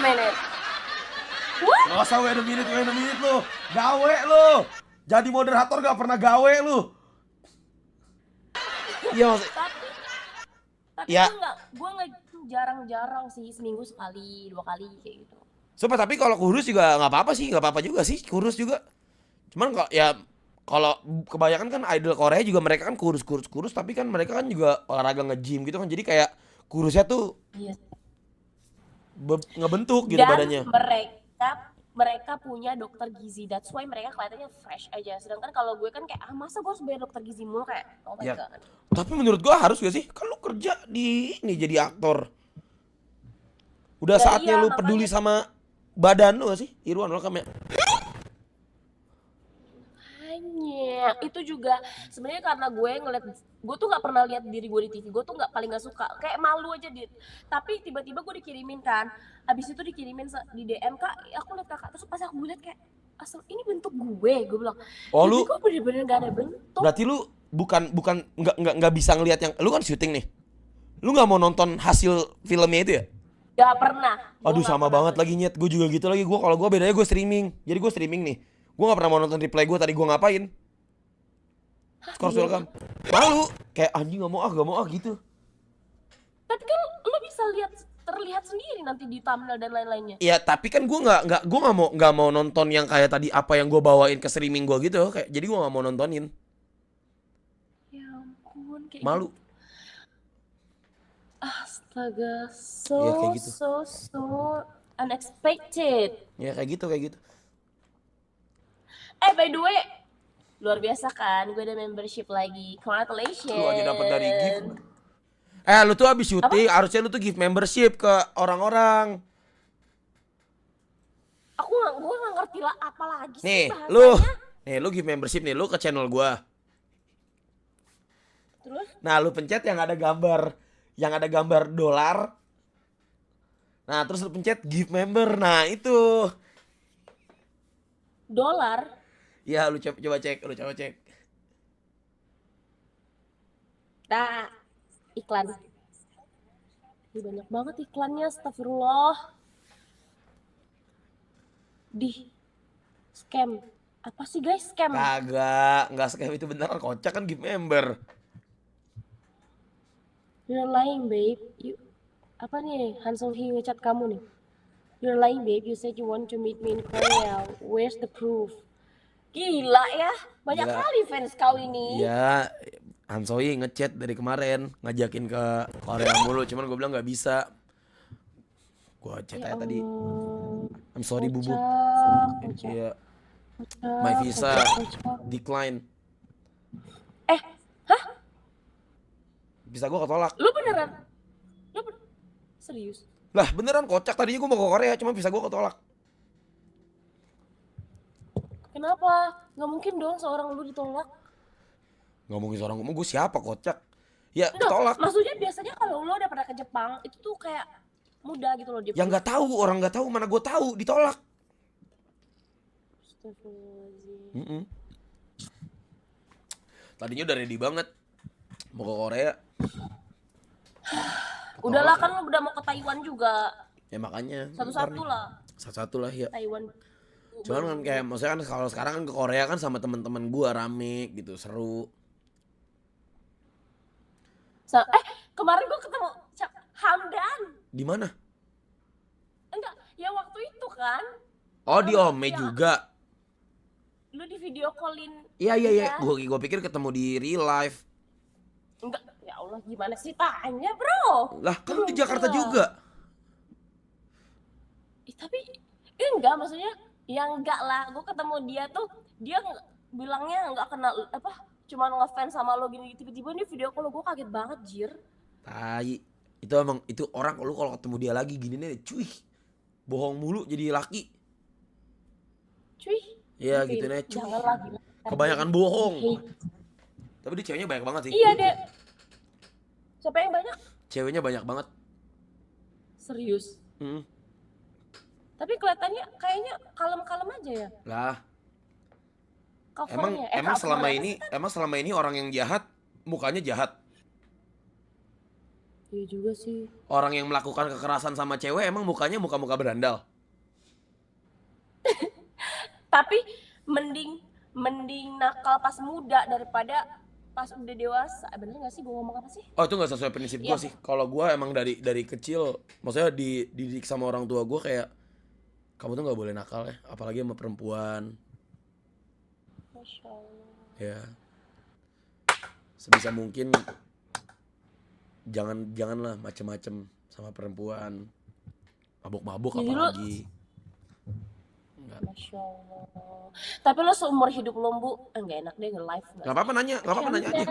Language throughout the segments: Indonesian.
minute. What? Nggak usah wait a minute lu. Gawe lu. Jadi moderator gak pernah gawe lu. Iya maksud. Tapi Ya. gue nggak jarang-jarang sih, seminggu sekali, 2 kali kayak gitu. Sumpah, tapi kalau kurus juga nggak apa-apa sih, nggak apa-apa juga sih kurus juga. Cuman kok ya kalau kebanyakan kan idol Korea juga mereka kan kurus, tapi kan mereka kan juga olahraga nge-gym gitu kan, jadi kayak kurusnya tuh Iya. ngebentuk gitu Dan badannya. mereka punya dokter gizi, that's why mereka kelihatannya fresh aja. Sedangkan kalau gue kan kayak masa gue harus bayar dokter gizi mulu, kayak oh my Ya. god. Tapi menurut gua harus gak sih? Kan lu kerja di ini jadi aktor. Udah Ya saatnya iya, lu peduli makanya. sama badan lu gak sih? Irwan, welcome ya. Hanya itu juga sebenarnya karena gue tuh nggak pernah lihat diri gue di TV, gue tuh paling nggak suka, kayak malu aja tapi tiba-tiba gue dikirimin kan, abis itu dikirimin di DM, kak aku lihat kakak, terus pas aku lihat kayak asal ini bentuk gue bilang Oh jadi lu gue bener-bener gak ada bentuk. berarti lu bukan nggak bisa ngelihat yang lu kan syuting nih. Lu nggak mau nonton hasil filmnya itu ya? Gak pernah. Aduh sama banget lagi nyet, gue juga gitu lagi. Gue kalau gue bedanya gue streaming. Jadi gue streaming nih. Gue nggak pernah mau nonton replay gue tadi gue ngapain. Skor welcome. Malu, kayak anjing nggak mau gitu. Tapi kan lo bisa terlihat sendiri nanti di thumbnail dan lain-lainnya. Ya tapi kan gue nggak mau nonton yang kayak tadi apa yang gue bawain ke streaming gue gitu. Kayak jadi gue nggak mau nontonin. Ya ampun, kayak Malu. gitu. Astaga, Ya, kayak gitu. so unexpected. Ya kayak gitu. By the way, luar biasa kan, gue ada membership lagi. Congratulations. Lu aja dapat dari gift. Lu tuh habis syuting, harusnya lu tuh give membership ke orang-orang. Gue nggak ngerti lah apa lagi sih Nih, bahasanya. lu give membership nih, lu ke channel gua. Terus? Nah, lu pencet yang ada gambar dolar. Nah, terus lu pencet give member. Nah, itu. Dolar? Ya, lu coba cek. Nah, iklan. Ini banyak banget iklannya, astagfirullah. Di scam. Apa sih guys scam? Enggak scam itu beneran, kocak kan give member. You're lying babe. Apa nih Han Sung Hee ngechat kamu nih? You're lying babe, you said you want to meet me in Korea. Where's the proof? Gila ya, banyak Gila. kali fans kau ini. Iya, Hansoi ngechat dari kemarin ngajakin ke Korea mulu, cuman gue bilang nggak bisa. Gue chat Ya aja tadi. Allah. I'm sorry bubuk. Kocak. Iya, my visa decline. Hah? Visa gue ketolak. Lu beneran? Serius? Lah beneran kocak, tadinya gue mau ke Korea, cuma visa gue ketolak. Kenapa? Gak mungkin dong seorang lu ditolak. Nggak mungkin seorang ngomong gue siapa kocak. Ya Enggak, ketolak. maksudnya biasanya kalau lu udah pernah ke Jepang, itu tuh kayak mudah gitu loh dia. Ya nggak tahu, orang nggak tahu, mana gue tahu ditolak. Astagfirullahaladzim. Tadinya udah ready banget mau ke Korea. Udahlah kan lu udah mau ke Taiwan juga. Ya makanya. Satu-satu lah. Satu-satu lah ya. Taiwan. Cuman kan kayak maksudnya kan kalau sekarang kan ke Korea kan sama teman-teman gua rame gitu, seru. Kemarin gua ketemu Hamdan. Di mana? Enggak, ya waktu itu kan. Oh di Ome Ya. juga. Lu di video callin. Iya. Gua pikir ketemu di real life. Enggak, ya Allah gimana sih tanya bro. Lah kan di Jakarta juga. Tapi enggak, maksudnya ya enggak lah. Gue ketemu dia tuh, dia bilangnya enggak kenal cuma ngefans sama lo gini, tiba-tiba nih video call, gue kaget banget jir. Tai. Itu emang itu orang lu kalau ketemu dia lagi gini nih, cuy. Bohong mulu jadi laki. Cuy. Iya gitu nih, cuy. Jangan lagi. Kebanyakan bohong. Tapi dia ceweknya banyak banget sih. Iya deh. Siapa yang banyak? Ceweknya banyak banget. Serius. Tapi kelihatannya kayaknya kalem-kalem aja ya. Lah. Covernya. Emang covernya. selama ini orang yang jahat mukanya jahat. Iya juga sih. Orang yang melakukan kekerasan sama cewek emang mukanya muka-muka berandal. Tapi mending mending nakal pas muda daripada pas udah dewasa. Bener gak sih gue ngomong apa sih? Oh itu nggak sesuai prinsip gue Iya. sih. Kalau gue emang dari kecil, maksudnya dididik sama orang tua gue kayak kamu tuh nggak boleh nakal ya, apalagi sama perempuan. Masya Allah. Ya sebisa mungkin janganlah macem-macem sama perempuan, mabuk-mabuk Jadi lu, apalagi. Nggak Masya Allah. Tapi lo seumur hidup lo, Bu, nggak enak deh nge-live nggak apa-apa nanya, nggak apa-apa nanya aja.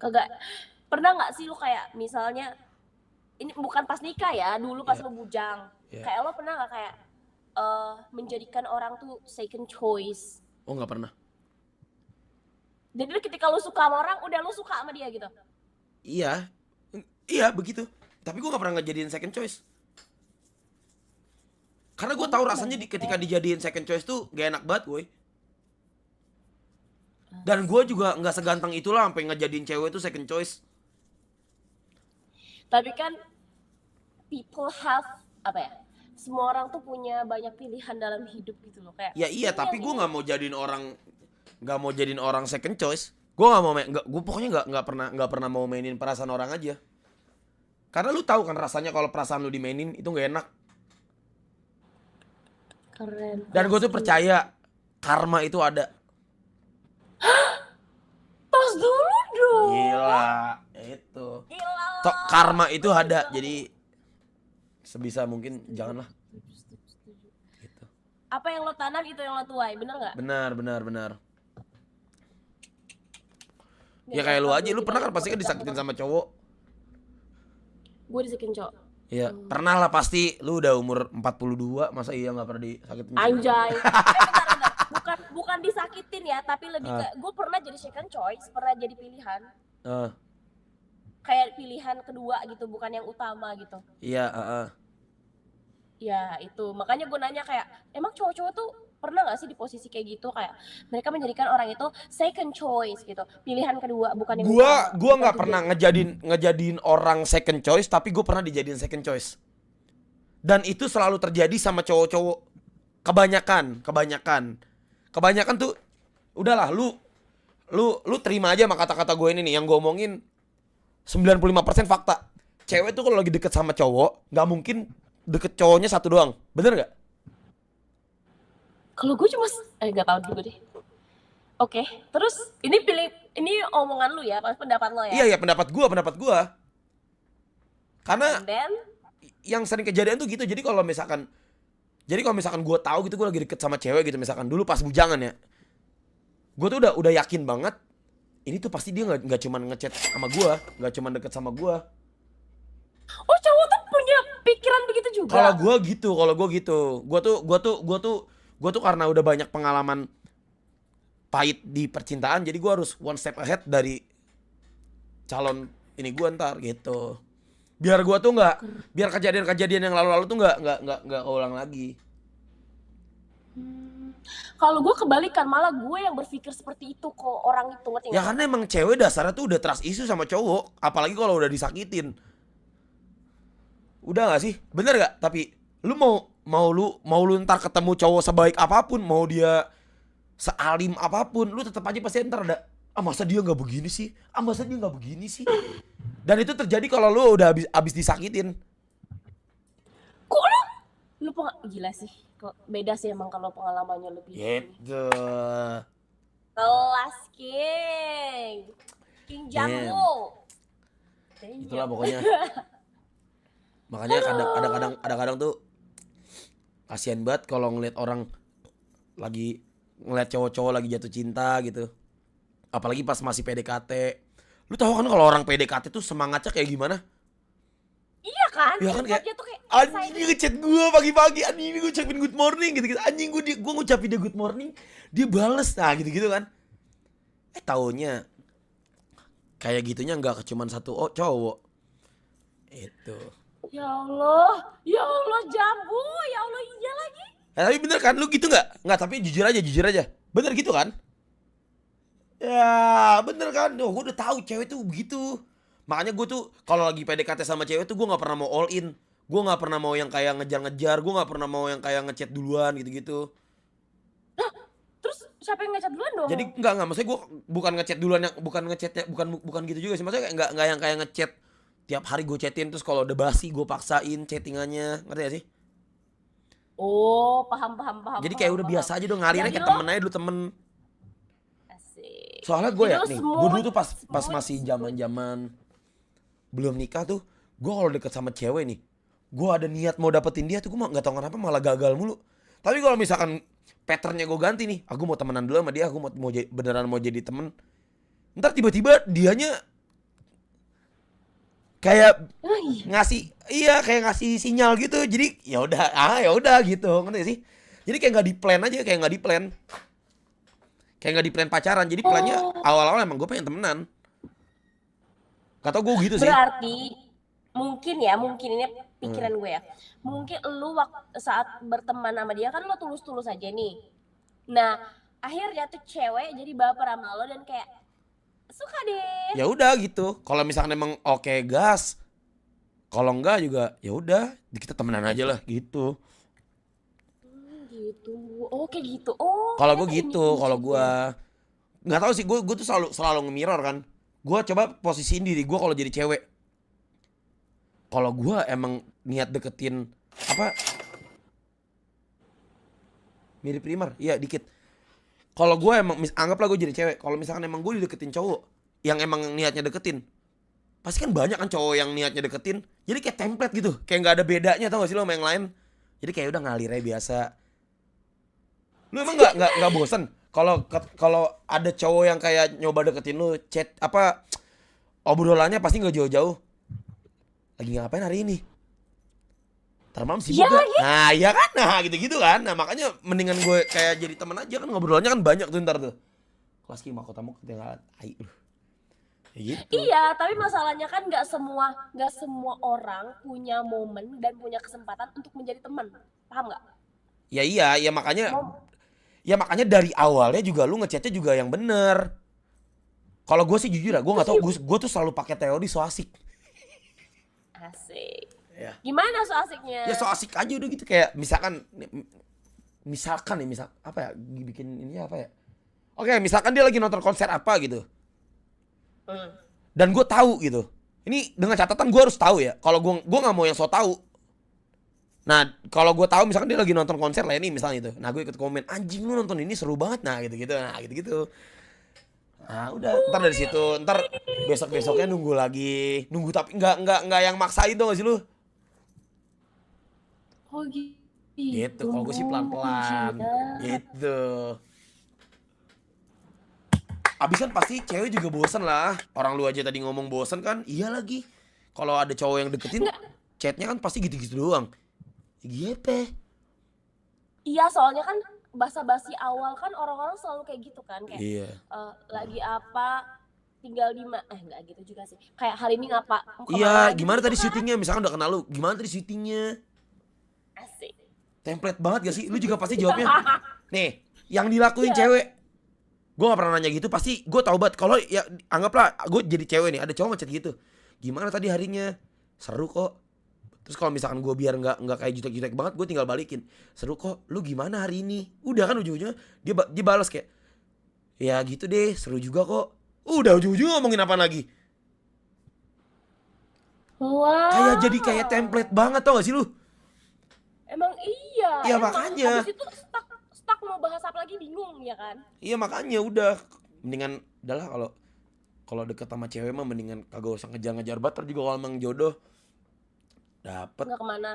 Kagak pernah nggak sih lo kayak misalnya ini bukan pas nikah ya, dulu pas Ya, lo bujang. ya. Kayak lo pernah nggak kayak menjadikan orang tuh second choice. Oh nggak pernah. Jadi ketika lo suka sama orang, udah lo suka sama dia gitu. Iya, iya begitu. Tapi gue nggak pernah ngejadiin second choice. Karena gue tahu rasanya ketika dijadiin second choice tuh gak enak banget, woi. Dan gue juga nggak seganteng itulah sampai ngejadiin cewek itu second choice. Tapi kan people have apa ya? Semua orang tuh punya banyak pilihan dalam hidup gitu loh kayak. Ya iya, ini tapi yang gue ini. nggak mau jadiin orang second choice. Gue nggak mau, gue pokoknya nggak pernah mau mainin perasaan orang aja. Karena lu tahu kan rasanya kalau perasaan lu dimainin itu nggak enak. Keren. Dan gue tuh percaya karma itu ada. Tos dulu dong. Gila, itu. Gila. Tok karma itu ada, jadi sebisa mungkin janganlah. Gitu. Apa yang lo tanam itu yang lo tuai, bener nggak? Benar. Ya kayak lu aja, lu pernah kan pasti kan disakitin sama cowok. Gue disakitin cowok. Iya, pernah lah pasti. Lu udah umur 42, masa iya nggak pernah disakitin cowok? Anjay. Bentar. Bukan disakitin ya, tapi lebih ke gue pernah jadi second choice, pernah jadi pilihan. Kayak pilihan kedua gitu, bukan yang utama gitu. Iya, Ya itu, makanya gue nanya kayak, emang cowok-cowok tuh pernah gak sih di posisi kayak gitu, kayak mereka menjadikan orang itu second choice gitu, pilihan kedua bukan yang utama. Gua nggak pernah ngejadiin orang second choice, tapi gue pernah dijadiin second choice. Dan itu selalu terjadi sama cowok-cowok. Kebanyakan tuh udahlah lu terima aja sama kata-kata gue ini nih yang gue omongin 95% fakta. Cewek tuh kalau lagi deket sama cowok nggak mungkin deket cowoknya satu doang, bener nggak? Kalau gue cuma nggak tahu juga deh. Oke, terus ini omongan lu ya, pendapat lo ya. Iya pendapat gua. Karena And then yang sering kejadian tuh gitu. Jadi kalau misalkan gue tahu gitu gue lagi deket sama cewek gitu, misalkan dulu pas bujangan ya, gue tuh udah yakin banget ini tuh pasti dia nggak cuma ngechat sama gue, nggak cuma deket sama gue. oh, cowok tuh punya pikiran begitu juga. Kalau gue gitu, gue tuh karena udah banyak pengalaman pahit di percintaan, jadi gue harus one step ahead dari calon ini gue ntar gitu. Biar kejadian-kejadian yang lalu-lalu tuh nggak ulang lagi. Kalau gue kebalikan, malah gue yang berpikir seperti itu kok orang itu, ngerti Ya nggak? karena emang cewek dasarnya tuh udah trust issue sama cowok, apalagi kalau udah disakitin. Udah gak sih? Bener gak? Tapi lu mau lu ntar ketemu cowok sebaik apapun, mau dia sealim apapun, lu tetap aja pasti ntar ada masa dia nggak begini sih? Masa dia nggak begini sih? Dan itu terjadi kalau lu udah abis disakitin. Kok lu gila sih, kok beda sih emang kalau pengalamannya lebih. Gitu. Kelas King Jago. Itulah pokoknya. Makanya kadang-kadang tuh kasihan banget kalau ngeliat orang ngeliat cowok-cowok lagi jatuh cinta gitu. Apalagi pas masih PDKT. Lu tahu kan kalau orang PDKT tuh semangatnya kayak gimana? Iya kan? Iya kan kayak Dia tuh kayak anjing dia ngechat gue pagi-pagi, anjing gue ucapin good morning gitu. Anjing gue ngucapin dia good morning, dia bales gitu kan. Taunya kayak gitunya nggak cuman satu cowok. Itu. Ya Allah Jambu, ya Allah iya lagi. Tapi bener kan lu gitu nggak? Nggak, tapi jujur aja. Bener gitu kan? Ya bener kan? Gue udah tahu cewek tuh begitu. Makanya gue tuh kalau lagi PDKT sama cewek tuh gue nggak pernah mau all in. Gue nggak pernah mau yang kayak ngejar-ngejar. Gue nggak pernah mau yang kayak ngechat duluan gitu-gitu. Terus siapa yang ngecat duluan dong? Jadi nggak maksudnya gue bukan ngechat duluan, yang bukan ngechatnya, bukan gitu juga sih. Maksudnya kayak nggak yang kayak ngechat tiap hari gue chatin, terus kalau udah basi gue paksain chattingannya, ngerti gak sih? Oh, paham paham paham Jadi kayak paham udah paham. biasa aja dong, ngalir Jadi kayak lo temen aja dulu, temen. asik. Soalnya gue Jadi ya lo nih, gue dulu smooth, tuh pas pas smooth, masih smooth. zaman belum nikah tuh, gue kalau deket sama cewek nih, gue ada niat mau dapetin dia tuh, gue nggak tahu kenapa malah gagal mulu. Tapi kalau misalkan patternnya gue ganti nih, aku mau temenan dulu sama dia, aku beneran mau jadi temen, ntar tiba-tiba dianya kayak Oh iya. ngasih, iya kayak ngasih sinyal gitu. Jadi ya udah gitu, ngerti gak sih? Jadi kayak nggak di plan aja, kayak nggak di plan pacaran. Jadi plannya Oh, awal-awal emang gue pengen temenan. Gak tau gue gitu sih. berarti mungkin ya, mungkin ini Hmm. pikiran gue ya. Mungkin lu waktu saat berteman sama dia kan lo tulus-tulus aja nih. Nah, akhirnya tuh cewek jadi baper sama lo dan kayak suka deh. Ya udah gitu. Kalau misalkan emang oke gas, kalau enggak juga ya udah kita temenan aja lah gitu. Gitu. Oh, kayak gitu. Oh, Kalau gue ternyata ini gitu, kalau gue kuncinya. nggak tahu sih, gue tuh selalu selalu nge-mirror kan. Gue coba posisiin diri gue kalau jadi cewek. Kalau gue emang niat deketin apa, mirip Primar, iya dikit. Kalau gue emang anggaplah gue jadi cewek, kalau misalkan emang gue dideketin cowok yang emang niatnya deketin, pasti kan banyak kan cowok yang niatnya deketin. Jadi kayak template gitu, kayak nggak ada bedanya, tau gak sih lo sama yang lain. Jadi kayak udah ngalir aja biasa. Lu emang nggak bosen kalau kalau ada cowok yang kayak nyoba deketin lu, chat apa, obrolannya pasti nggak jauh-jauh. Lagi ngapain hari ini? Ntar malam Iya sibuk gak? lagi. Nah iya kan, nah gitu-gitu kan. Nah makanya mendingan gue kayak jadi teman aja kan, ngobrolnya kan banyak tuh ntar tuh. Kelas kima kotamu ketinggalan, ai lu. Ya gitu. Iya, tapi masalahnya kan nggak semua orang punya momen dan punya kesempatan untuk menjadi teman. Paham nggak? Ya iya, ya makanya, Mom, dari awalnya juga lu ngechatnya juga yang bener. Kalau gue sih jujur ya, gue itu nggak tau, sih gue tuh selalu pakai teori so asik. asik. Ya. Gimana so Ya asiknya? so asik aja udah gitu, kayak misalkan, nih misal apa ya, bikin ini apa ya. Oke, misalkan dia lagi nonton konser apa gitu. Hmm. Dan gue tahu gitu. Ini dengan catatan gue harus tahu ya. Kalau gue nggak mau yang so tahu. Nah, kalau gue tahu misalkan dia lagi nonton konser lah ini misalnya itu. Nah, gue ikut komen, anjing lu nonton ini seru banget. Nah, gitu-gitu. Nah, gitu-gitu. Nah, udah, ntar dari situ, ntar besok-besoknya nunggu lagi. Nunggu tapi nggak yang maksain tuh gak sih lu? Oh Gitu. gitu Kalau gue sih pelan-pelan. kuncinya. Gitu. Abis kan pasti cewek juga bosen lah. Orang lu aja tadi ngomong bosen kan? Iya lagi. Kalau ada cowok yang deketin, Nggak, chatnya kan pasti gitu-gitu doang. Gitu. iya soalnya kan basa-basi awal kan orang-orang selalu kayak gitu kan kayak Iya. lagi apa tinggal di nggak gitu juga sih kayak hari ini ngapa mau Iya, kemana gimana gitu-gitu tadi kan syutingnya? Misalkan udah kenal lu, gimana tadi syutingnya? asik. Template banget gak sih? Lu juga pasti jawabnya, nih, yang dilakuin Iya. cewek. Gue gak pernah nanya gitu, pasti gue tau banget. Kalau ya anggaplah gue jadi cewek nih, ada cowok ngechat gitu. Gimana tadi harinya? Seru kok. Terus kalau misalkan gue biar nggak kayak jutek-jutek banget, gue tinggal balikin. Seru kok. Lu gimana hari ini? Udah kan ujung-ujungnya dia balas kayak, ya gitu deh, seru juga kok. Udah ujung-ujungnya ngomongin apa lagi? Kayak jadi kayak Wow, template banget, tau gak sih lu? emang Ya iya emang makanya. abis itu stuck stuck mau bahas apa lagi bingung ya kan Iya makanya udah, mendingan udahlah, kalau kalau deket sama cewek mah mendingan kagak usah ngejar-ngejar banget. Ntar juga kalau emang jodoh dapet, nggak kemana.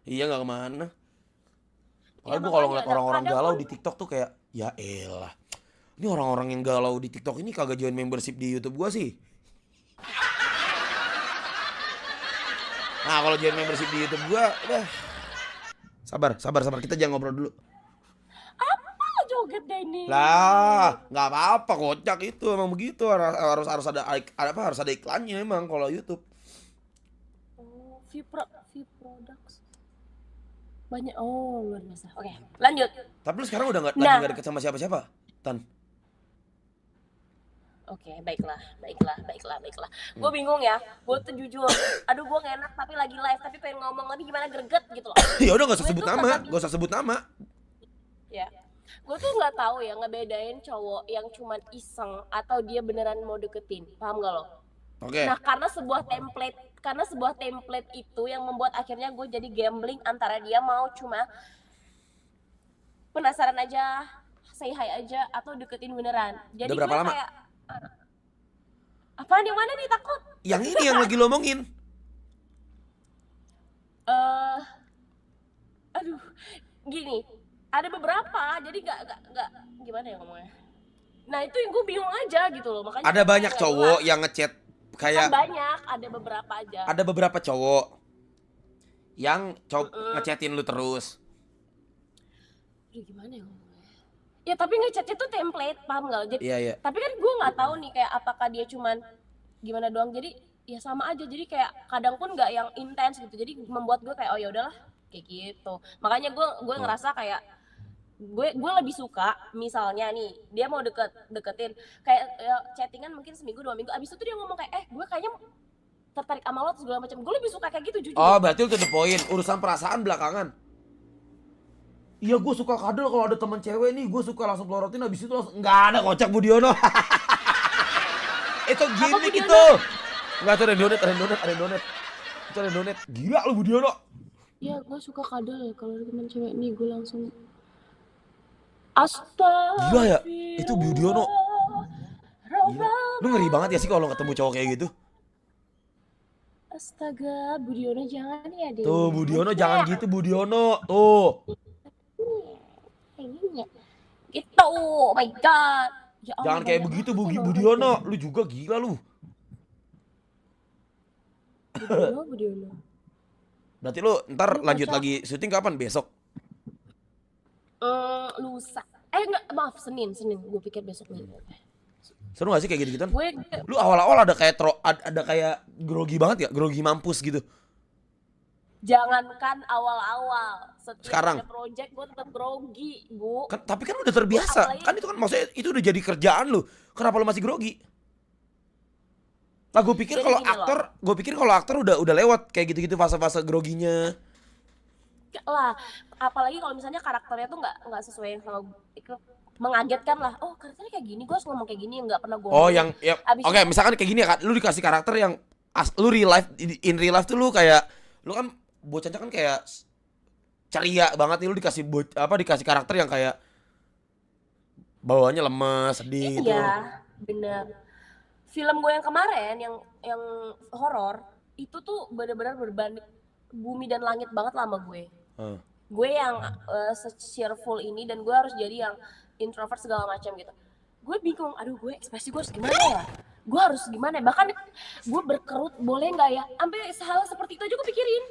iya nggak kemana. Ya Apalagi gue kalau makanya ngeliat nah, orang-orang kadang galau pun di TikTok tuh kayak, ya elah, ini orang-orang yang galau di TikTok ini kagak join membership di YouTube gua sih. Nah kalau join membership di YouTube gua udah, sabar sabar sabar, kita jangan ngobrol dulu. apa joget deh ini. Lah nggak apa-apa, kocak itu emang begitu, harus ada apa, harus ada iklannya emang kalau YouTube. Oh, view products banyak. Oh, luar biasa. Oke, lanjut. Tapi lu sekarang udah nggak, lagi Nah, nggak deket sama siapa-siapa, Tan? Oke, baiklah, baiklah, baiklah, baiklah. Gue Hmm. bingung ya. Gue tuh jujur, aduh gue gak enak tapi lagi live tapi pengen ngomong tapi gimana greget gitu loh. Ya udah nggak usah Gue sebut tuh nama, kagak nggak bisa usah sebut nama. ya. Gue tuh nggak tahu ya ngebedain cowok yang cuman iseng atau dia beneran mau deketin. Paham gak lo? Oke. Nah, karena sebuah template itu yang membuat akhirnya gue jadi gambling antara dia mau cuma penasaran aja, say hi aja atau deketin beneran. Udah Jadi berapa gue lama? kayak apaan yang mana nih takut? Yang ini yang lagi lo omongin. Eh, aduh, gini, ada beberapa, jadi nggak gimana ya ngomongnya. Nah itu yang gue bingung aja gitu loh, makanya Ada gue kayak banyak nggak cowok jelas. yang ngechat Bukan kayak banyak, ada beberapa aja. ada beberapa cowok yang Mm-mm. ngechatin lu terus. Aduh, gimana ya ngomongnya? Ya tapi ngechatnya tuh template, paham nggak? Jadi, Iya iya. tapi kan gue nggak tahu nih kayak apakah dia cuman gimana doang. Jadi ya sama aja. Jadi kayak kadang pun nggak yang intens gitu. Jadi membuat gue kayak oh ya udahlah kayak gitu. Makanya gue Oh. ngerasa kayak gue lebih suka misalnya nih dia mau deketin kayak ya, chattingan mungkin seminggu 2 minggu abis itu dia ngomong kayak gue kayaknya tertarik sama lo segala macam gue lebih suka kayak gitu Oh, jujur. berarti lu to the point. Urusan perasaan belakangan. Iya, gue suka kadal kalau ada teman cewek nih, gue suka langsung pelorotin habis itu langsung nggak ada kocak Budiono. Itu Apa gimmick Budiono? itu. Enggak tuh ada yang donate, ada yang donate, ada yang donate. Itu ada yang donate. Gila lu Budiono. Ya gue suka kadal kalau ada teman cewek nih gue langsung Gila ya. Itu Budiono. astagfirullah Gila. Lu ngeri banget ya sih kalau ketemu cowok kayak gitu. astaga Budiono jangan ya deh Tuh Budiono jangan gitu Budiono. Tuh. ini gitu oh my god ya Allah Jangan kayak banyak begitu banget ya Budiono. Lu juga gila lu. Budiono Berarti lu ntar ini lanjut kocak. lagi syuting kapan? Besok. Lusa enggak maaf Senin gue pikir besok nih Seru gak sih kayak gitu-gituan? gue Lu awal-awal ada kayak ada kayak grogi banget ya, grogi mampus gitu. jangankan awal-awal setiap Sekarang ada project gue tetap grogi bu kan tapi kan udah gue terbiasa. apalagi Kan itu kan maksudnya itu udah jadi kerjaan lu. Kenapa lu masih grogi? Lah jadi gini loh gue pikir kalau aktor udah lewat kayak gitu-gitu fase-fase groginya. lah apalagi kalau misalnya karakternya tuh nggak sesuai sama itu mengagetkan lah oh karakternya kayak gini gue harus ngomong kayak gini nggak pernah gue Oh omongin yang ya abis oke, itu misalkan kayak gini ya kan, lu dikasih karakter yang lu real life in real life tuh lu kayak lu kan bocahnya kan kayak ceria banget nih lu dikasih dikasih karakter yang kayak bawaannya lemes, sedih gitu. iya bener film gue yang kemarin yang horor itu tuh bener-bener berbanding bumi dan langit banget lah sama Heeh. gue yang se-cheerful ini dan gue harus jadi yang introvert segala macam gitu gue bingung aduh gue ekspresi gue harus gimana ya gue harus gimana ya? Bahkan gue berkerut boleh nggak ya sampai hal seperti itu aja gue pikirin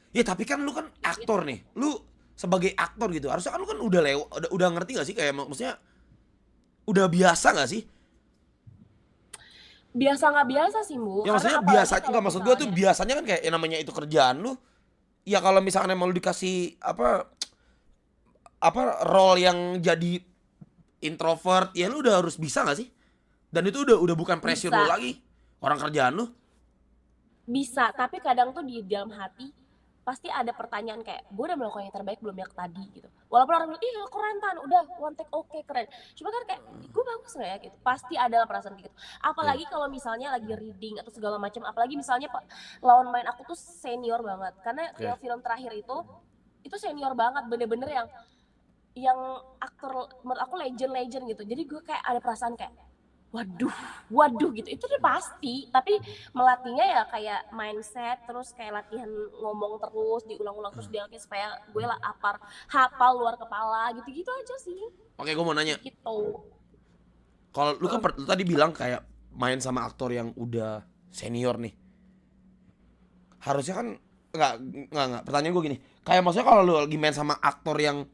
Ya tapi kan lu kan aktor nih. Lu sebagai aktor gitu. Harusnya kan lu kan udah udah ngerti gak sih kayak maksudnya udah biasa gak sih? biasa nggak biasa sih bu Ya karena maksudnya apalagi biasa kalau nggak maksud gua tuh misalnya biasanya kan kayak yang namanya itu kerjaan lu. Ya kalau misalkan emang lu dikasih apa role yang jadi introvert, ya lu udah harus bisa gak sih? Dan itu udah bukan pressure lu bisa lagi. Orang kerjaan lu. bisa tapi kadang tuh di dalam hati pasti ada pertanyaan kayak gue udah melakukan yang terbaik belum ya tadi gitu walaupun orang bilang ih keren Tan udah one take oke keren cuma kan kayak gue bagus nggak ya gitu pasti ada perasaan gitu Iya. apalagi kalau misalnya lagi reading atau segala macam apalagi misalnya lawan main aku tuh senior banget karena Oke. yang film terakhir itu senior banget bener-bener yang aktor menurut aku legend gitu jadi gue kayak ada perasaan kayak waduh gitu itu udah pasti tapi melatihnya ya kayak mindset terus kayak latihan ngomong terus diulang-ulang terus dialognya supaya gue lah hafal luar kepala gitu-gitu aja sih Oke, gua mau nanya. gitu. Kalau lu kan lu tadi bilang kayak main sama aktor yang udah senior nih. Harusnya kan nggak pertanyaan gue gini kayak maksudnya kalau lu lagi main sama aktor yang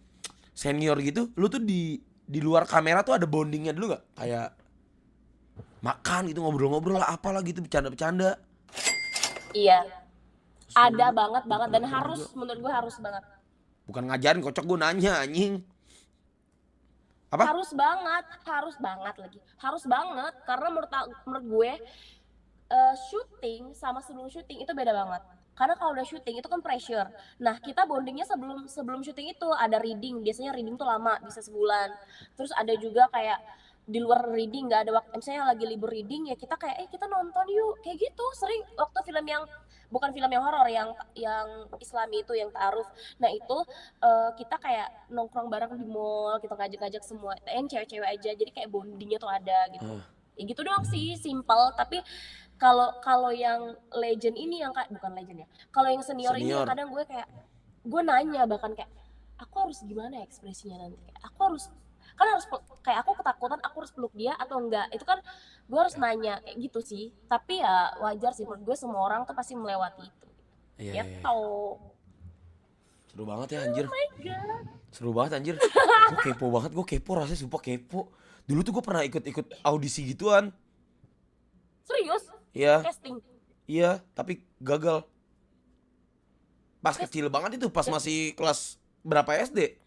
senior gitu lu tuh di luar kamera tuh ada bondingnya dulu nggak kayak makan gitu ngobrol-ngobrol lah apalah gitu bercanda-bercanda Iya seru ada juga banget jadi dan karakter juga harus, menurut gue harus banget. bukan ngajarin kocok gue nanya anjing. Apa? harus banget lagi. Harus banget karena menurut gue syuting sama sebelum syuting itu beda banget. Karena kalau udah syuting itu kan pressure. Nah, kita bondingnya sebelum sebelum syuting itu ada reading. Biasanya reading tuh lama, bisa sebulan. Terus ada juga kayak di luar reading nggak ada waktu, misalnya lagi libur reading ya kita kayak kita nonton yuk kayak gitu. Sering waktu film yang bukan film yang horor, yang Islami itu yang ta'aruf. Nah itu kita kayak nongkrong bareng di mall, kita ngajak-ngajak semua, cewek-cewek aja, jadi kayak bondingnya tuh ada gitu. Ya gitu doang sih, simple. Tapi kalau kalau yang legend ini yang bukan legend ya, kalau yang senior ini yang Senior. kadang gue nanya bahkan kayak aku harus gimana ya ekspresinya nanti, kayak aku harus kan harus kayak aku ketakutan aku harus peluk dia atau enggak, itu kan gue harus nanya kayak gitu sih. Tapi ya wajar sih menurut gue, semua orang tuh pasti melewati itu Iya, ya iya, iya. tau. Seru banget ya anjir. Oh my god, Seru banget anjir. Gue kepo banget, gue kepo rasanya sumpah kepo. Dulu tuh gue pernah ikut-ikut audisi gituan. serius Iya, casting? iya, tapi gagal. Pas kecil banget itu, pas masih kelas berapa SD.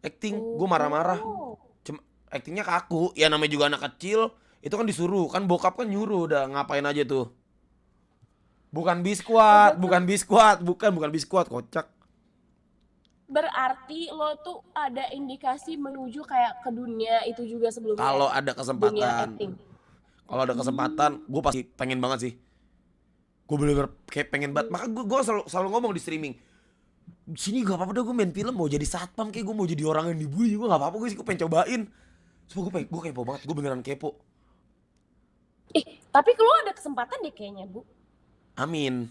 Acting, gue marah-marah. Oh, Cuma actingnya kaku, ya namanya juga anak kecil. Itu kan disuruh, kan bokap kan nyuruh udah ngapain aja tuh. Bukan biskuat, bukan biskuat, bukan biskuat, kocak. berarti lo tuh ada indikasi menuju kayak ke dunia itu juga sebelumnya, Kalau ada dunia kesempatan, acting. kalau ada kesempatan, gue pasti pengen banget sih. Gue bener-bener kayak pengen banget. Maka gue selalu ngomong di streaming. Sini gak apa-apa dah, gue main film mau jadi satpam, kayak gue mau jadi orang yang dibully juga gak apa-apa, gue pengen cobain. Semua gue kepo banget, gue beneran kepo. Tapi kalau ada kesempatan deh kayaknya, Bu. Amin,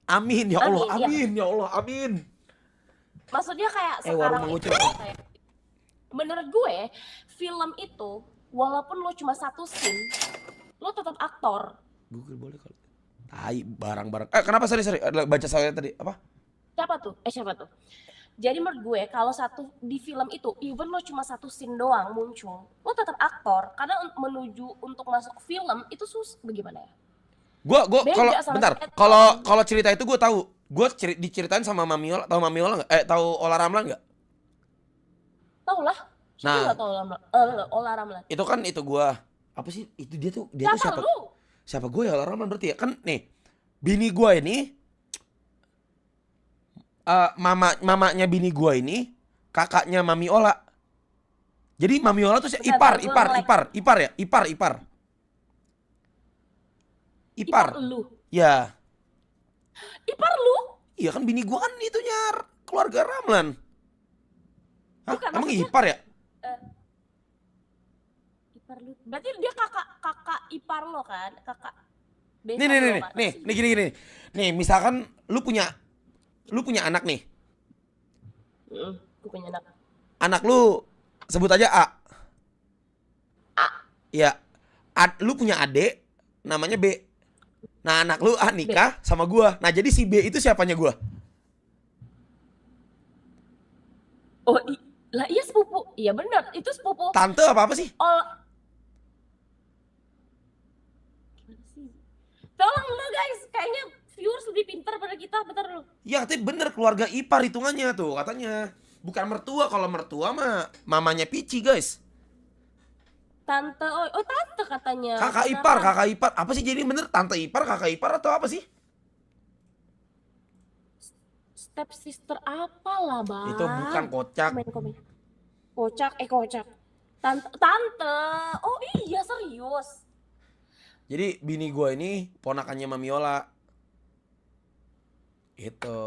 amin ya Allah, Amin, ya. amin ya Allah, amin. Maksudnya kayak Warung sekarang mengucil. itu kayak, menurut gue film itu walaupun lo cuma satu scene, lo tetap aktor. Google boleh kalau. Tai barang-barang. Kenapa sorry baca saya tadi apa? Siapa tuh? Jadi menurut gue kalau satu di film itu, even lo cuma satu scene doang muncul, lo tetap aktor. Karena menuju untuk masuk film itu bagaimana ya? Gua Beda kalau sama bentar, sinetron. kalau cerita itu gue tahu. Gue diceritain sama Mamiola, tahu Mamiola enggak? Tahu Ola Ramlan enggak? Tau lah. Siapa Nah, nggak tahu Ola Ramlan? itu kan itu gua. Apa sih? Itu dia tuh Siapa siapa? lu? Siapa gue ya, Ola Ramlan berarti ya? Kan nih, bini gua ini mamanya bini gua ini kakaknya Mami Ola. Jadi Mami Ola tuh Bentar, gua nge-lag. ipar. Lu. Ya. Ipar lu? Iya kan bini gua kan itunya keluarga Ramlan. Hah? Bukan, Emang maksudnya ipar ya? ipar lu. Berarti dia kakak ipar lo kan? Kakak Nih, besan lo kan? nih gini. Nih, misalkan lu punya anak nih. Gue punya anak. Anak lu sebut aja A. A. Ya. Lu punya adik namanya B. Nah, anak lu A nikah sama gua. Nah, jadi si B itu siapanya gua? Oh, lah iya sepupu. Iya benar, itu sepupu. Tante apa sih? Gimana sih? Tolong lu guys, kayaknya viewers lebih pintar pada kita, bentar lu. Ya, tapi bener keluarga ipar hitungannya tuh katanya. Bukan mertua, kalau mertua mah mamanya Pici, guys. Tante, tante katanya. Kakak ipar. Apa sih jadi bener? Tante ipar, kakak ipar atau apa sih? Step sister apalah, Bang. Itu bukan kocak. Komen. Kocak. Tante. Oh iya, serius. Jadi bini gua ini ponakannya Mamiola. Gitu.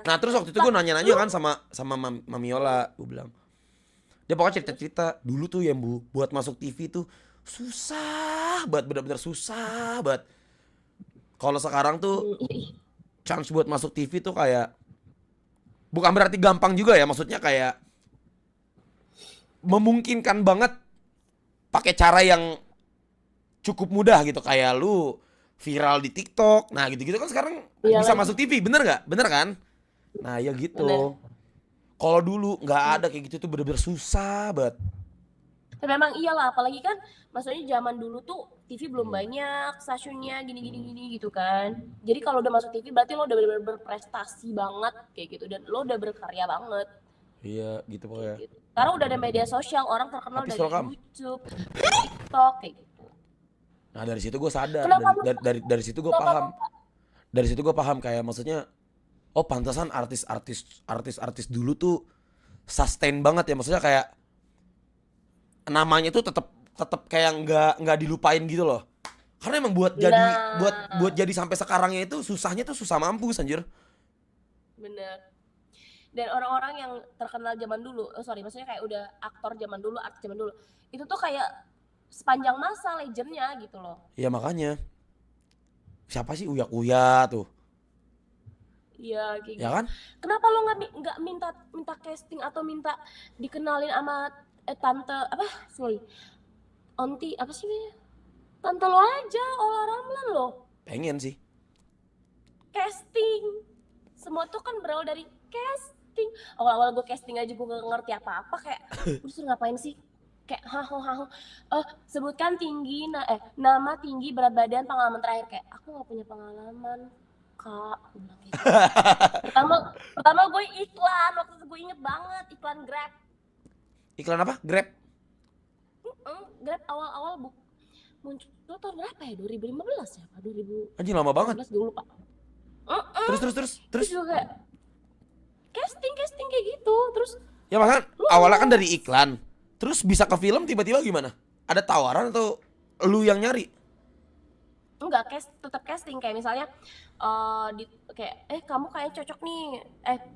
Nah, terus waktu itu gue nanya-nanya kan sama Mamiola, gue bilang. Dia pokoknya cerita-cerita dulu tuh ya, Bu, buat masuk TV tuh susah banget, bener-bener susah banget. Kalau sekarang tuh chance buat masuk TV tuh kayak bukan berarti gampang juga ya, maksudnya kayak memungkinkan banget pakai cara yang cukup mudah gitu, kayak lu viral di TikTok. Nah, gitu-gitu kan sekarang bisa masuk TV, bener nggak? Bener kan? Nah, ya gitu. Kalau dulu nggak ada kayak gitu tuh bener-bener susah banget. Tapi memang iyalah, apalagi kan maksudnya zaman dulu tuh TV belum banyak, stasiunnya gini gitu kan. Jadi kalau udah masuk TV berarti lo udah bener-bener berprestasi banget kayak gitu, dan lo udah berkarya banget. Iya, gitu kayak pokoknya. gitu. Sekarang udah ada media sosial, orang terkenal Tapi dari Solkam. YouTube, TikTok kayak gitu. Nah, dari situ gue sadar, Kenapa lu dari situ gue kenapa lu paham. Dari situ gue paham kayak maksudnya, oh pantasan artis-artis dulu tuh sustain banget ya, maksudnya kayak namanya tuh tetap tetap kayak nggak dilupain gitu loh. Karena emang buat Nah, jadi sampai sekarangnya itu susahnya tuh susah mampus anjir. bener. Dan orang-orang yang terkenal zaman dulu, oh sorry, maksudnya kayak udah aktor zaman dulu, artis zaman dulu, itu tuh kayak sepanjang masa legendnya gitu loh. Ya makanya siapa sih Uya Kuya tuh, Iya kayak ya gitu. kan? Kenapa lo nggak minta minta casting atau minta dikenalin sama tante apa? Sorry, onti apa sih? Tante lo aja, Ola Ramlan lo. Pengen sih. Casting. Semua tuh kan berawal dari casting. Awal-awal gue casting aja gue gak ngerti apa-apa kayak lu suruh ngapain sih? Kayak haho haho. Sebutkan tinggi nama tinggi berat badan pengalaman terakhir kayak aku nggak punya pengalaman kak. Gue bilang kayak gitu. Pertama pertama gue iklan waktu itu gue inget banget iklan Grab. Iklan apa? Grab. Grab awal-awal muncul tahun berapa ya? 2015 ya? Apa 2016 Anjing lama banget. gue lupa. Terus. Terus juga kayak casting kayak gitu terus Ya makanya awalnya kan dari lulus. iklan. Terus bisa ke film tiba-tiba gimana? Ada tawaran atau lu yang nyari? Enggak, tetap casting kayak misalnya kayak kamu kayak cocok nih,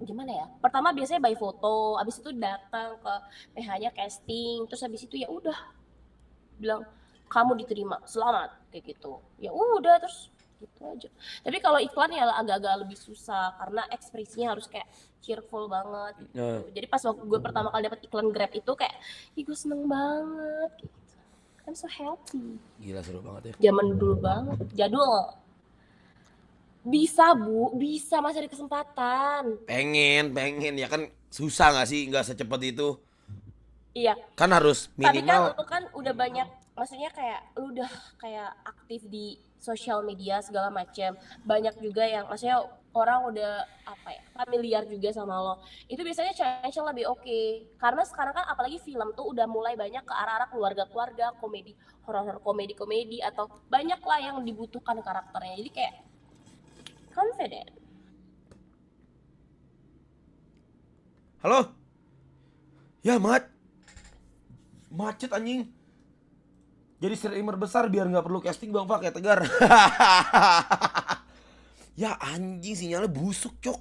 gimana ya, pertama biasanya by foto, abis itu datang ke PH-nya casting, terus abis itu ya udah bilang kamu diterima selamat kayak gitu, ya udah terus gitu aja. Tapi kalau iklan ya agak-agak lebih susah karena ekspresinya harus kayak cheerful banget Nah, gitu. Jadi pas waktu gue pertama kali dapet iklan Grab itu kayak ih gue seneng banget gitu. I'm so happy. gila seru banget ya. Zaman dulu banget, jadul. Bisa Bu, bisa masih ada kesempatan. Pengen ya kan susah nggak sih? Nggak secepat itu. Iya, Kan harus tapi kan minimal. lu kan udah banyak, maksudnya kayak lu udah kayak aktif di sosial media segala macam. Banyak juga yang maksudnya orang udah apa ya, familiar juga sama lo. Itu biasanya chance lebih oke. Karena sekarang kan apalagi film tuh udah mulai banyak ke arah-arah keluarga-keluarga, komedi, horor-horor komedi-komedi atau banyak lah yang dibutuhkan karakternya. Jadi kayak confident. Halo? Ya macet anjing. Jadi streamer besar biar nggak perlu casting bang Pak kayak Tegar. Ya anjing sinyalnya busuk cok.